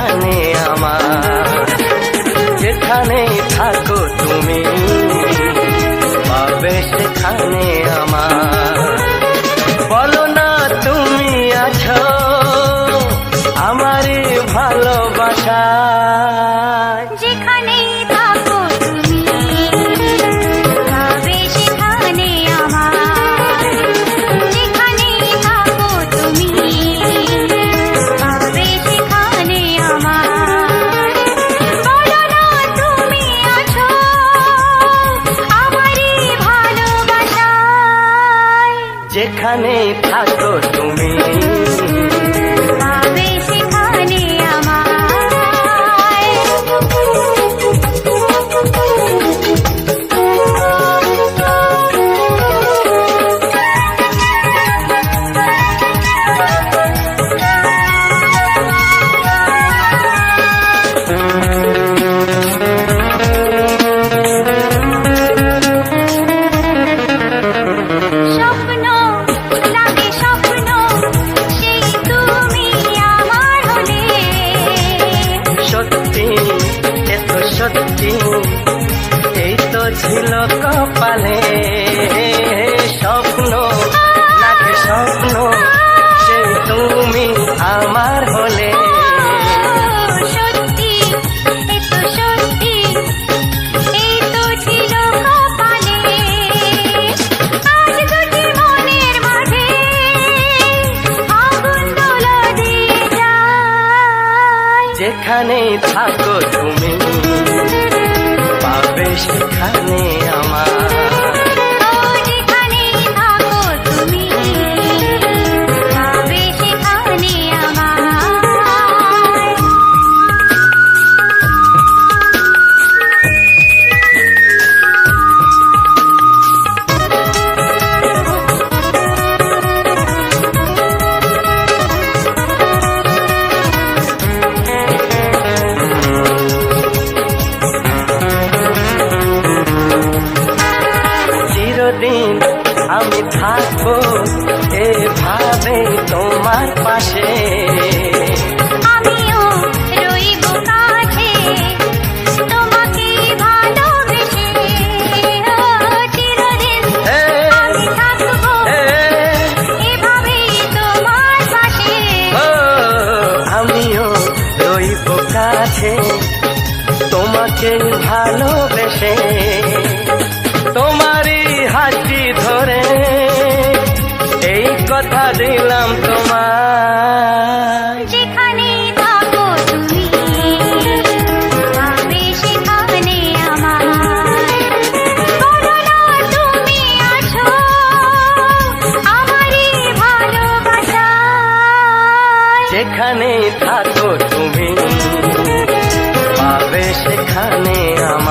সেখানে আমার, যেখানে থাকো তুমি পাবে সেখানে আমার। বলো না তুমি আছো আমারই ভালোবাসায়, যেখানে থাকো তুমি পাবে সেখানে আমার, যেখানে থাকো তুমি পাবে সেখানে আমার। বলো না তুমি আছো আমারই ভালোবাসায়, যেখানে থাকো তুমি পাবে সেখানে স্বপ্ন লাগে স্বপ্ন সেই তুমি আমার হলে, সত্যি এত সত্যি এই তো ছিল কপালে। স্বপ্ন লাগে স্বপ্ন সেই তুমি আমার হলে, সত্যি এত সত্যি এই তো ছিল কপালে। আজ দুটি মনের মাঝে আগুন দোলা দিয়ে যায়, যেখানে থাকো তুমি পাবে সেখানে আমার। ও যেখানে থাকো তুমি পাবে সেখানে আমার। চিরদিন আমি থাকবো এভাবে তোমার পাশে, আমিও রইব কাছে তোমাকে ভালোবেসে, ও চিরদিন আমি থাকবো এভাবেই তোমার পাশে। ও আমিও রইব কাছে তোমাকে ভালোবেসে, তোমারই হাতটি ধরে এই কথা দিলাম তোমার। যেখানে থাকো তুমি পাবে সেখানে আমার। বলো না তুমি আছো আমারই ভালোবাসায়, যেখানে থাকো তুমি পাবে সেখানে আমার।